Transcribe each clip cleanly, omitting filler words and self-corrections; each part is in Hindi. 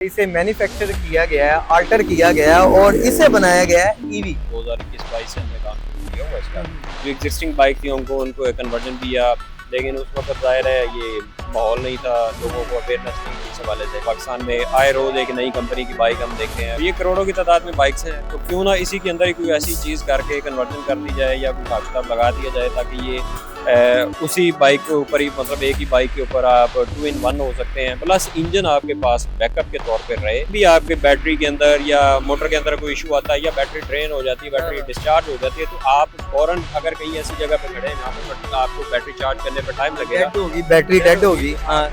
इसे मैन्युफैक्चर किया गया है, आल्टर किया गया है और इसे बनाया गया है ईवी। 2021-22 से हमने काम शुरू किया हुआ इसका। जो एग्जिस्टिंग बाइक थी उनको कन्वर्जन दिया, लेकिन उस वक्त जाहिर है ये माहौल नहीं था, लोगों को अवेयरनेस नहीं थी इस हवाले से। पाकिस्तान में आए रोज एक नई कंपनी की बाइक हम देखते हैं, ये करोड़ों की तादाद में बाइक्स हैं, तो क्यों ना इसी के अंदर ही कोई ऐसी चीज़ करके कन्वर्जन कर दी जाए या कोई हिसाब किताब लगा दिया जाए ताकि ये उसी बाइक के ऊपर ही, मतलब एक ही बाइक के ऊपर आप 2-in-1 हो सकते हैं, प्लस इंजन आपके पास बैकअप के तौर पर रहे। भी आपके बैटरी के अंदर या मोटर के अंदर कोई इशू आता है या बैटरी ड्रेन हो जाती है, बैटरी डिस्चार्ज हो जाती है, तो आप फौरन अगर कहीं ऐसी जगह पे खड़े हैं जहाँ पे आपको बैटरी चार्ज करने पर टाइम लगेगा, बैटरी डेड होगी। हाँ,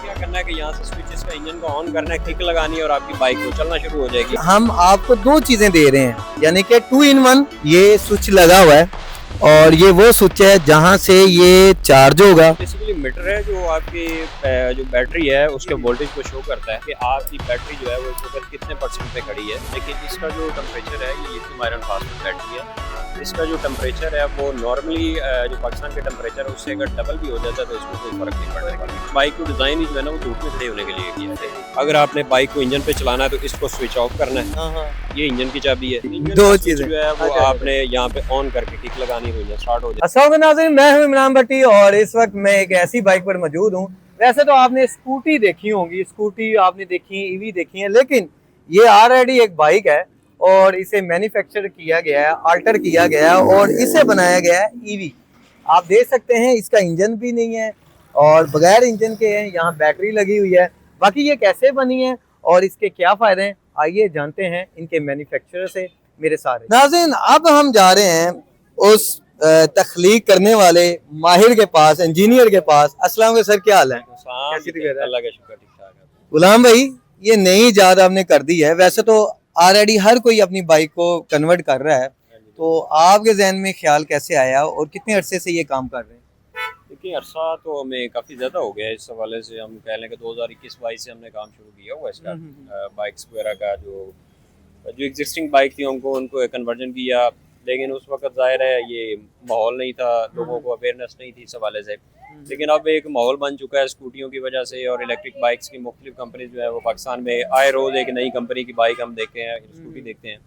क्या करना है कि यहाँ से स्विच इसका इंजन को ऑन करना है, किक लगानी है और आपकी बाइक को चलना शुरू हो जाएगी। हम आपको दो चीजें दे रहे हैं, यानी कि 2-in-1 ये स्विच लगा हुआ है और ये वो स्विच है जहाँ से ये चार्ज होगा। बेसिकली मीटर है जो आपकी जो बैटरी है उसके वोल्टेज को शो करता है कि आपकी बैटरी जो है वो इस वक्त कितने % पे खड़ी है। लेकिन इसका जो टेम्परेचर है, ये लिथियम आयरन फॉस्फेट बैटरी है, इसका जो टेम्परेचर है वो नॉर्मली जो पाकिस्तान के टेम्परेचर है उससे अगर डबल भी हो जाता है तो इसमें कोई फर्क नहीं पड़ने वाला। बाइक को डिजाइन ही जो है ना वो धूप में खड़े होने के लिए किया है। अगर आपने बाइक को इंजन पे चलाना है तो इसको स्विच ऑफ करना है, ये इंजन की चाबी है। दो चीजें जो है वो आपने यहाँ पे ऑन करके किक लगानी हो जाए, स्टार्ट हो जाए। अस्सलाम नाज़रीन, मैं हूं इमरान भट्टी और इस वक्त मैं एक ऐसी बाइक पर मौजूद हूं। वैसे तो आपने स्कूटी देखी होंगी, स्कूटी आपने देखी, ईवी देखी है, लेकिन ये ऑलरेडी एक बाइक है और इसे मैन्युफैक्चर किया गया है, आल्टर किया गया है और इसे बनाया गया है ईवी। आप देख सकते हैं इसका इंजन भी नहीं है और बगैर इंजन के है, यहाँ बैटरी लगी हुई है। बाकी ये कैसे बनी है और इसके क्या फायदे हैं, आइए जानते हैं इनके मैन्युफैक्चरर से मेरे सारे। नाज़रीन, अब हम जा रहे हैं उस तख्लीक करने वाले माहिर के पास, इंजीनियर के पास। अस्सलाम वालेकुम सर, क्या हाल है? अल्लाह का शुक्र, ठीक ठाक है। गुलाम भाई, ये नई इजाद आपने कर दी है, वैसे तो ऑलरेडी हर कोई अपनी बाइक को कन्वर्ट कर रहा है, तो आपके जहन में ख्याल कैसे आया और कितने अरसे से ये काम कर रहे हैं? देखिए, अरसा तो हमें काफ़ी ज़्यादा हो गया है इस हवाले से। हम कह लें कि 2021-22 से हमने काम शुरू किया हुआ इसका। बाइक्स वगैरह का जो एग्जिस्टिंग बाइक थी उनको कन्वर्जन किया, लेकिन उस वक्त जाहिर है ये माहौल नहीं था, लोगों को अवेयरनेस नहीं थी इस हवाले से। लेकिन अब एक माहौल बन चुका है स्कूटियों की वजह से, और इलेक्ट्रिक बाइक्स की मुख्तलिफ कंपनी जो है वो पाकिस्तान में आए रोज़ एक नई कंपनी की बाइक हम देखते हैं, स्कूटी देखते हैं।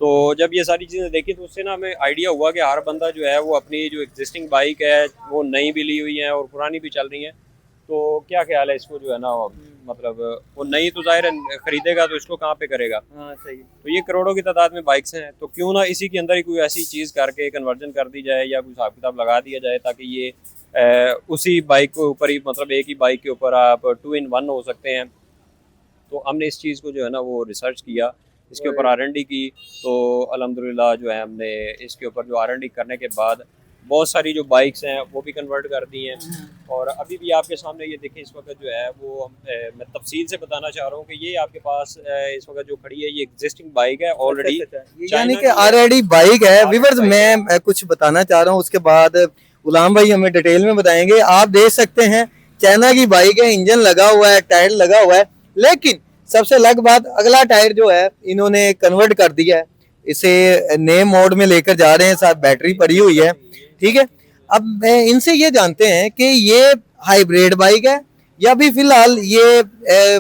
तो जब ये सारी चीज़ें देखी तो उससे ना हमें आइडिया हुआ कि हर बंदा जो है वो अपनी जो एग्जिस्टिंग बाइक है वो नई भी ली हुई है और पुरानी भी चल रही है, तो क्या ख्याल है इसको जो है ना, मतलब वो नई तो जाहिर है खरीदेगा तो इसको कहाँ पे करेगा। हाँ, सही। तो ये करोड़ों की तादाद में बाइक्स हैं, तो क्यों ना इसी के अंदर ही कोई ऐसी चीज़ करके कन्वर्जन कर दी जाए या कोई हिसाब किताब लगा दिया जाए ताकि ये उसी बाइक के ऊपर ही, मतलब एक ही बाइक के ऊपर आप 2-in-1 हो सकते हैं। तो हमने इस चीज़ को जो है ना वो रिसर्च किया, इसके ऊपर R&D की, तो अल्हम्दुलिल्लाह जो है हमने इसके ऊपर जो R&D करने के बाद बहुत सारी जो बाइक्स हैं वो भी कन्वर्ट कर दी हैं। और अभी भी आपके सामने ये देखें, इस वक्त जो है वो मैं तफसील से बताना चाह रहा हूँ कि ये आपके पास इस वक्त जो खड़ी है ये एग्जिस्टिंग बाइक है ऑलरेडी, यानी कि ऑलरेडी बाइक है। व्यूअर्स, मैं कुछ बताना चाह रहा हूँ, उसके बाद गुलाम भाई हमें डिटेल में बताएंगे। आप देख सकते हैं चाइना की बाइक है, इंजन लगा हुआ है, टायर लगा हुआ है, लेकिन सबसे अलग बात, अगला टायर जो है इन्होंने कन्वर्ट कर दिया है, इसे नए मोड में लेकर जा रहे हैं, साथ बैटरी पड़ी हुई है। ठीक है, अब इनसे ये जानते हैं कि ये हाइब्रिड बाइक है या भी फिलहाल ये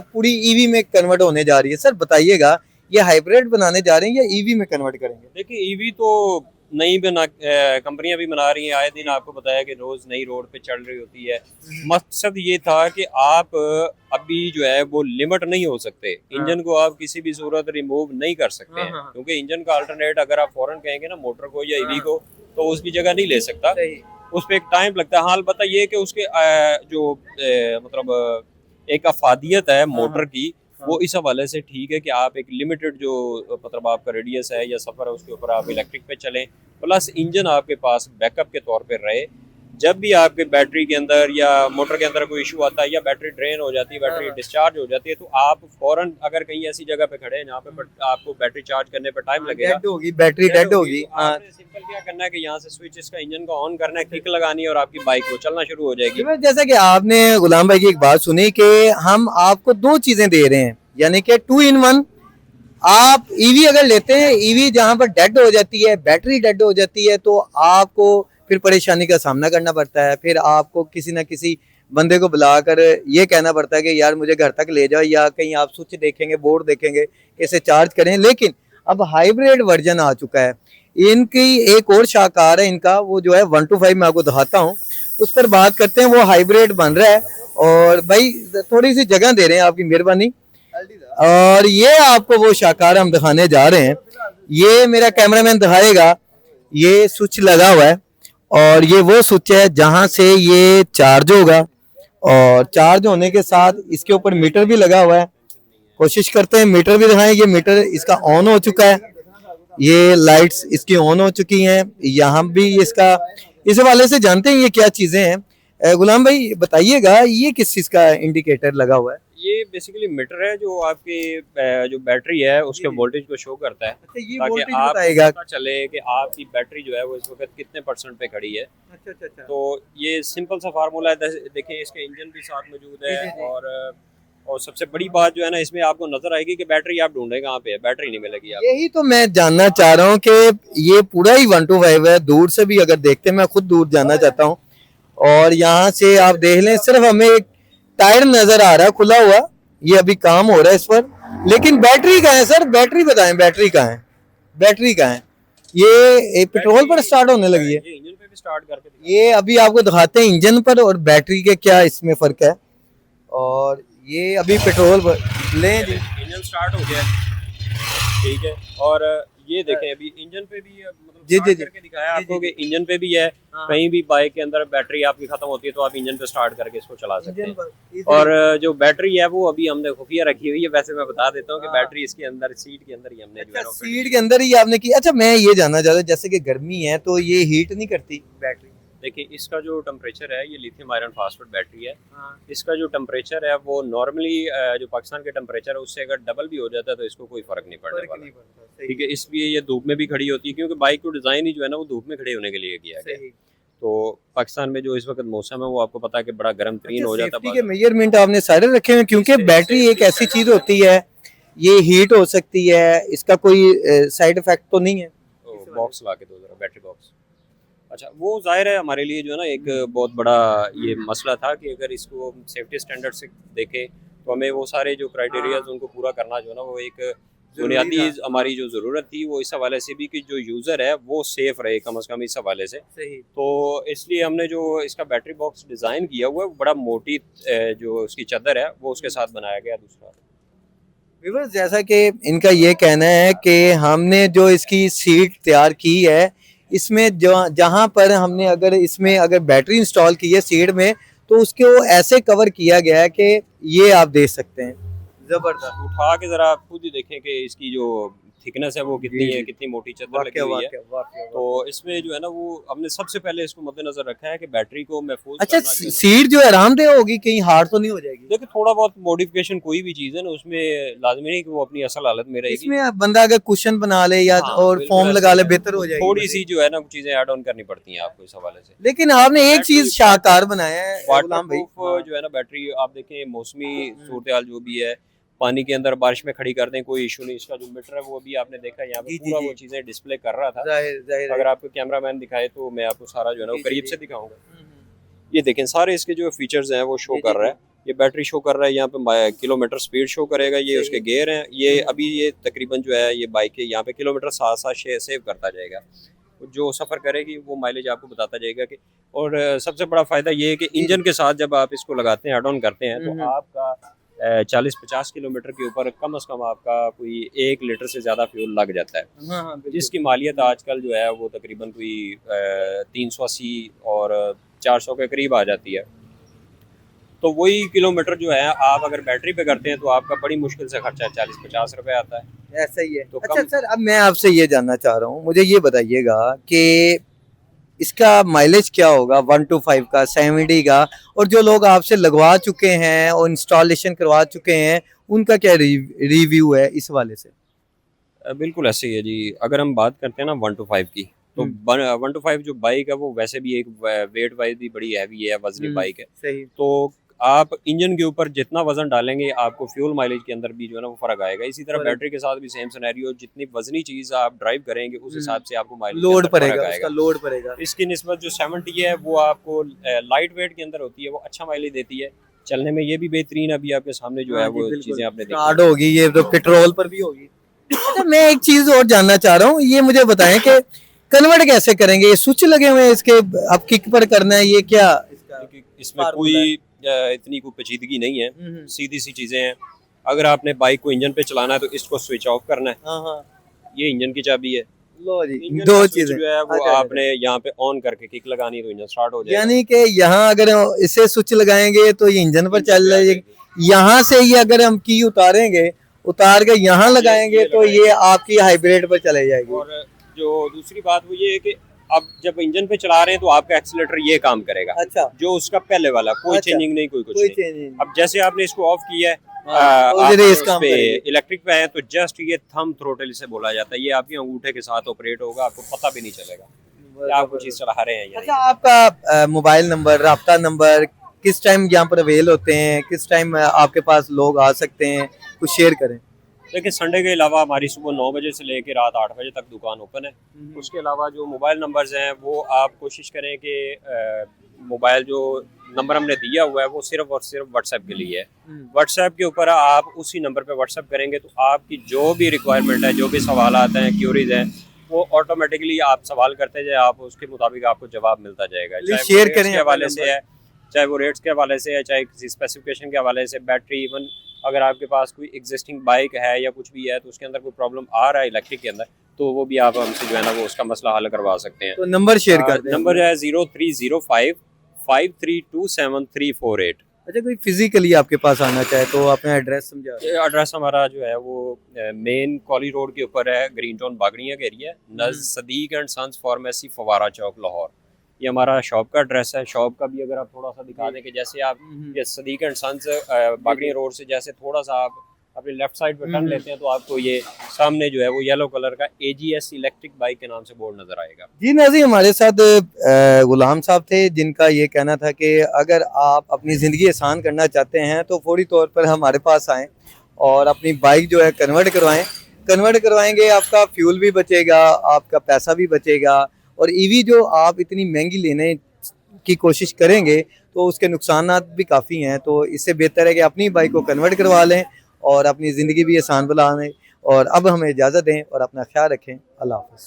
पूरी ईवी में कन्वर्ट होने जा रही है। सर बताइएगा, ये हाइब्रिड बनाने जा रहे हैं या ईवी में कन्वर्ट करेंगे? देखिए, ईवी तो नई बना कंपनियां भी बना रही हैं, आए दिन आपको बताया कि रोज नई रोड पे चल रही होती है। मकसद ये था कि आप अभी जो है वो लिमिट नहीं हो सकते, इंजन को आप किसी भी सूरत रिमूव नहीं कर सकते हैं, क्योंकि इंजन का अल्टरनेट अगर आप फौरन कहेंगे ना मोटर को या ईवी को, तो उसकी जगह नहीं ले सकता, उस पर एक टाइम लगता है। हाल बता ये कि उसके जो मतलब एक अफादियत है मोटर की, वो इस हवाले से ठीक है कि आप एक लिमिटेड जो मतलब आपका रेडियस है या सफ़र है उसके ऊपर आप इलेक्ट्रिक पे चलें, प्लस इंजन आपके पास बैकअप के तौर पे रहे। जब भी आपके बैटरी के अंदर या मोटर के अंदर कोई इशू आता है या बैटरी ड्रेन हो जाती है, बैटरी डिस्चार्ज हो जाती है, तो आप फौरन अगर कहीं ऐसी जगह पे खड़े हैं जहाँ पे आपको बैटरी चार्ज करने पर टाइम लगेगा, बैटरी डेड होगी, आपने सिंपल क्या करना है कि यहाँ से स्विच इसका इंजन को ऑन करना है, किक लगानी है और आपकी बाइक को चलना शुरू हो जाएगी। जैसा कि आपने गुलाम भाई की एक बात सुनी कि हम आपको दो चीजें दे रहे हैं, यानी कि 2-in-1। आप ईवी अगर लेते हैं, ईवी जहां पर डेड हो जाती है, बैटरी डेड हो जाती है, तो आपको फिर परेशानी का सामना करना पड़ता है, फिर आपको किसी ना किसी बंदे को बुलाकर ये कहना पड़ता है कि यार मुझे घर तक ले जाओ, या कहीं आप स्विच देखेंगे, बोर्ड देखेंगे, कैसे चार्ज करें। लेकिन अब हाइब्रिड वर्जन आ चुका है। इनकी एक और शाहकार है इनका, वो जो है 125 मैं आपको दिखाता हूँ, उस पर बात करते हैं। वो हाइब्रिड बन रहा है और भाई थोड़ी सी जगह दे रहे हैं, आपकी मेहरबानी। और ये आपको वो शाहकार हम दिखाने जा रहे हैं, ये मेरा कैमरामैन दिखाएगा। ये स्विच लगा हुआ है और ये वो स्विच है जहां से ये चार्ज होगा, और चार्ज होने के साथ इसके ऊपर मीटर भी लगा हुआ है। कोशिश करते हैं मीटर भी दिखाएं। ये मीटर इसका ऑन हो चुका है, ये लाइट्स इसकी ऑन हो चुकी हैं, यहाँ भी इसका, इस हवाले से जानते हैं ये क्या चीजें हैं। गुलाम भाई बताइएगा, ये किस चीज का इंडिकेटर लगा हुआ है? ये बेसिकली मीटर है जो आपकी जो बैटरी है उसके वोल्टेज को शो करता है, अच्छा, ये ताकि वोल्टेज आप बताएगा। पता चले कि आपकी बैटरी जो है वो इस वक्त कितने % पे खड़ी है। अच्छा अच्छा अच्छा। तो ये सिंपल सा फार्मूला है। देखिए इसके इंजन भी साथ मौजूद जी, है, जी, जी। और सबसे बड़ी बात जो है ना, इसमें आपको नजर आएगी कि बैटरी आप ढूंढे कहाँ पे है, बैटरी नहीं मिलेगी आपको। यही तो मैं जानना चाह रहा हूँ कि ये पूरा ही 125 है। दूर से भी अगर देखते हैं, मैं खुद दूर जाना चाहता हूँ, और यहाँ से आप देख लें, सिर्फ हमें एक टायर नजर आ रहा है खुला हुआ, ये अभी काम हो रहा है इस पर। लेकिन बैटरी कहाँ है सर? बैटरी बताएं, बैटरी कहाँ है? बैटरी कहाँ है? ये पेट्रोल पर स्टार्ट होने लगी है। ये इंजन पे भी स्टार्ट करके दिखाओ। ये अभी आपको दिखाते हैं इंजन पर और बैटरी के क्या इसमें फर्क है। और ये अभी पेट्रोल पर लें जी। इंजन स्टार्ट हो गया है, ठीक है। और ये देखें अभी इंजन पे भी मतलब जी, स्टार्ट जी। करके दिखाया जी, आपको जी, कि इंजन पे भी है। हाँ। कहीं भी बाइक के अंदर बैटरी आपकी खत्म होती है तो आप इंजन पे स्टार्ट करके इसको चला सकते इंजन हैं। पर और जो बैटरी है वो अभी हमने खुफिया रखी हुई है। वैसे मैं बता देता हूँ कि हाँ। बैटरी इसके अंदर सीट के अंदर ही हमने जो है अच्छा, ना फिट सीट के अंदर ही आपने की। अच्छा, मैं ये जानना चाहता हूँ, जैसे कि गर्मी है तो ये हीट नहीं करती बैटरी? देखिए इसका जो टेम्परेचर है, ये लिथियम आयरन फास्फेट बैटरी है। हाँ। इसका जो टेम्परेचर है वो नॉर्मली जो पाकिस्तान के टेम्परेचर है उससे अगर डबल भी हो जाता है तो इसको कोई फर्क नहीं पड़ने फर्क वाला। नहीं पड़ता, सही। ठीक है, इसलिए ये धूप में भी खड़ी होती है, क्योंकि बाइक को डिज़ाइन ही जो है ना वो धूप में खड़े होने के लिए किया गया है। सही। तो पाकिस्तान में जो इस वक्त मौसम है वो आपको पता है कि बड़ा गर्म तरीन अच्छा, हो जाता सेफ्टी है। के मेजरमेंट आपने सारे रखे हैं, क्योंकि इससे- बैटरी एक ऐसी चीज होती है, ये हीट हो सकती है, इसका कोई साइड इफेक्ट तो नहीं है? बॉक्स ला के दो जरा, बैटरी बॉक्स। अच्छा, वो जाहिर है हमारे लिए जो है ना एक बहुत बड़ा ये मसला था कि अगर इसको सेफ्टी स्टैंडर्ड से देखें तो हमें वो सारे जो क्राइटेरियाज हाँ। उनको पूरा करना जो है ना वो एक जरूरी बुनियादी था। हमारी जो ज़रूरत थी वो इस हवाले से भी कि जो यूज़र है वो सेफ़ रहे कम से कम इस हवाले से। सही। तो इसलिए हमने जो इसका बैटरी बॉक्स डिज़ाइन किया हुआ है वो बड़ा मोटी जो उसकी चादर है वो उसके साथ बनाया गया। दूसरा व्यूअर्स, जैसा कि इनका ये कहना है कि हमने जो इसकी सीट तैयार की है, इसमें जो जहाँ पर हमने अगर इसमें अगर बैटरी इंस्टॉल की है सीट में, तो उसको ऐसे कवर किया गया है कि ये आप देख सकते हैं। जबरदस्त। उठा के ज़रा आप खुद ही देखें कि इसकी जो थिकनेस है वो कितनी जी, है, जी। कितनी मोटी चादर लगी वाकई हुई है। वाकई वाकई। तो इसमें जो है ना वो हमने सबसे पहले इसको मद्देनजर रखा है कि बैटरी को महफूज अच्छा, करना जो है ना। सीट जो है आरामदेह होगी, कहीं हार्ड तो नहीं हो जाएगी? देखिए थोड़ा बहुत मॉडिफिकेशन कोई भी चीज़ है ना उसमें लाजमी नहीं कि वो अपनी असल हालत में रहेगी। इसमें बंदा अगर कुशन बना ले या हाँ, और बिल्कुल फोम ऐसे लगा ले, है। बेहतर हो जाएगी। थोड़ी सी जो है ना चीज़ें ऐड ऑन करनी पड़ती हैं आपको इस हवाले से। लेकिन आपने एक बैटरी- चीज शाहकार बनाया है गुलाम भाई। वाटरप्रूफ जो है ना बैटरी, आप देखें मौसमी सूरत हाल जो भी है, पानी के अंदर बारिश में खड़ी कर दें कोई इशू नहीं। इसका जो मीटर है वो भी आपने देखा यहाँ पे जी, जी, पूरा जी। वो चीज़ें डिस्प्ले कर रहा था। जाहिर जाहिर अगर आपको कैमरामैन दिखाए तो मैं आपको सारा जो है ना वो जी, करीब जी, से जी। दिखाऊंगा। ये देखें सारे इसके जो फीचर्स हैं वो शो जी, जी, कर रहा है। ये बैटरी शो कर रहा है, यहाँ पे किलोमीटर स्पीड शो करेगा, ये सही उसके है। गेयर हैं। ये अभी ये तकरीबन जो है ये बाइक के यहाँ पे किलोमीटर साथ साथ सेव करता जाएगा। जो सफ़र करेगी वो माइलेज आपको बताता जाएगा कि। और सबसे बड़ा फ़ायदा ये है कि इंजन के साथ जब आप इसको लगाते हैं, ऐड ऑन करते हैं, तो आपका 40-50 किलोमीटर के ऊपर कम से कम आपका कोई 1 लीटर से ज़्यादा फ्यूल लग जाता है। हाँ हाँ, बिल्कुल। जिसकी मालियत आजकल जो है वो तकरीबन कोई 380 और 400 के करीब आ जाती है। तो वही किलोमीटर जो है आप अगर बैटरी पे करते हैं तो आपका बड़ी मुश्किल से खर्चा 40-50 रुपए आता है। ऐसा ही है। तो अच्छा कम- सर, अब मैं आपसे ये जानना चाह रहा हूँ, मुझे ये बताइएगा कि इसका माइलेज क्या होगा 125 का, 70 का, और जो लोग आपसे लगवा चुके हैं और इंस्टॉलेशन करवा चुके हैं उनका क्या रिव्यू है इस वाले से? बिल्कुल ऐसे ही है जी। अगर हम बात करते हैं ना 125 की, तो 125 जो बाइक है वो वैसे भी एक वेट वाइज भी बड़ी हैवी है, वजनी बाइक है। सही। तो आप इंजन के ऊपर जितना वजन डालेंगे आपको फ्यूल माइलेज के अंदर भी जो है ना वो फर्क आएगा। इसी तरह बैटरी के साथ भी सेम सिनेरियो, जितनी वजनी चीज आप ड्राइव करेंगे उस हिसाब से आपको माइलेज लोड पड़ेगा, उसका लोड पड़ेगा। इसकी निस्बत जो 70 है वो आपको लाइट वेट के अंदर होती है, वो अच्छा माइलेज देती है। चलने में ये भी बेहतरीन, अभी आपके सामने जो है वो चीजें आपने स्टार्ट होगी, ये तो पेट्रोल पर भी होगी। अच्छा, मैं एक चीज और जानना चाह रहा हूँ, ये मुझे बताएं कि कन्वर्ट कैसे करेंगे? ये स्विच लगे हुए हैं इसके, अब किक पर करना है, ये क्या इसमें कोई इतनी कोई पेचीदगी नहीं है, सीधी सी चीजें हैं। अगर आपने बाइक को इंजन पे चलाना है तो इसको स्विच ऑफ करना है, ये इंजन की चाबी है। लो जी, इंजन दो का चीजें स्विच जो है वो अच्छा, आपने यहाँ पे ऑन करके किक लगानी है तो इंजन स्टार्ट हो जाएगा। यानी कि यहाँ अगर इसे स्विच लगाएंगे तो ये इंजन पर चल जाएगी। यहाँ से ये अगर हम की उतारेंगे, उतार के यहाँ लगाएंगे तो ये आपकी हाइब्रिड पर चले जाएगी। और जो दूसरी बात वो ये है कि अब जब इंजन पे चला रहे हैं तो आपका एक्सीलेटर ये काम करेगा। अच्छा, जो उसका पहले वाला, कोई अच्छा, चेंजिंग नहीं, कोई कुछ कोई नहीं। चेंज अब जैसे आपने इसको ऑफ किया है, तो आप ये उस काम पे करेगी। इलेक्ट्रिक पे है तो जस्ट ये थंब थ्रोटल इसे बोला जाता है, ये आपके अंगूठे के साथ ऑपरेट होगा, आपको पता भी नहीं चलेगा कि आप कुछ चीज चला रहे हैं या अच्छा, आपका मोबाइल नंबर, राब्ता नंबर, किस टाइम यहाँ पर अवेल होते हैं, किस टाइम आपके पास लोग आ सकते हैं, कुछ शेयर करें। देखिए, संडे के अलावा हमारी सुबह 9 बजे से लेकर रात 8 बजे तक दुकान ओपन है। उसके अलावा जो मोबाइल नंबर्स हैं वो आप कोशिश करें कि मोबाइल जो नंबर हमने दिया हुआ है वो सिर्फ और सिर्फ व्हाट्सएप के लिए है। व्हाट्सएप के ऊपर आप उसी नंबर पे व्हाट्सएप करेंगे तो आपकी जो भी रिक्वायरमेंट है, जो भी सवाल आते हैं, क्यूरीज हैं, वो ऑटोमेटिकली आप सवाल करते जाए, आप उसके मुताबिक आपको जवाब मिलता जाएगा। चाहे शेयर वो करें के हवाले से है, चाहे वो रेट्स के हवाले से है, चाहे किसी स्पेसिफिकेशन के हवाले से, बैटरी, इवन अगर आपके पास कोई एग्जिस्टिंग बाइक है या कुछ भी है तो उसके अंदर कोई प्रॉब्लम आ रहा है इलेक्ट्रिक के अंदर, तो वो भी आप हमसे जो है ना वो उसका मसला हल करवा सकते हैं। तो नंबर शेयर कर दें। नंबर है 0305 5327 अच्छा, कोई फिजिकली आपके पास आना चाहे तो अपना एड्रेस समझा। एड्रेस हमारा जो है वो मेन कॉली रोड के ऊपर है, ग्रीन टाउन बागड़िया का area, Sadiq and sons pharmacy, Fawara Chowk, Lahore. ये हमारा शॉप का एड्रेस है। शॉप का भी अगर आप थोड़ा सा दिखा दें कि जैसे आप ये Sadiq and sons Bagria road से जैसे थोड़ा सा आप अपनी लेफ्ट साइड पे टर्न लेते हैं तो आपको ये सामने जो है वो येलो कलर का AGS इलेक्ट्रिक बाइक के नाम से बोर्ड नजर आएगा। जी नाज़रीन, हमारे साथ गुलाम साहब थे जिनका ये कहना था कि अगर आप अपनी ज़िंदगी आसान करना चाहते हैं तो फौरी तौर पर हमारे पास आएँ और अपनी बाइक जो है कन्वर्ट करवाएं। कन्वर्ट करवाएंगे, आपका फ्यूल भी बचेगा, आपका पैसा भी बचेगा, और ईवी जो आप इतनी महंगी लेने की कोशिश करेंगे तो उसके नुकसानात भी काफ़ी हैं। तो इससे बेहतर है कि अपनी बाइक को कन्वर्ट करवा लें और अपनी ज़िंदगी भी आसान बना लें। और अब हमें इजाज़त दें और अपना ख्याल रखें। अल्लाह हाफ़िज़।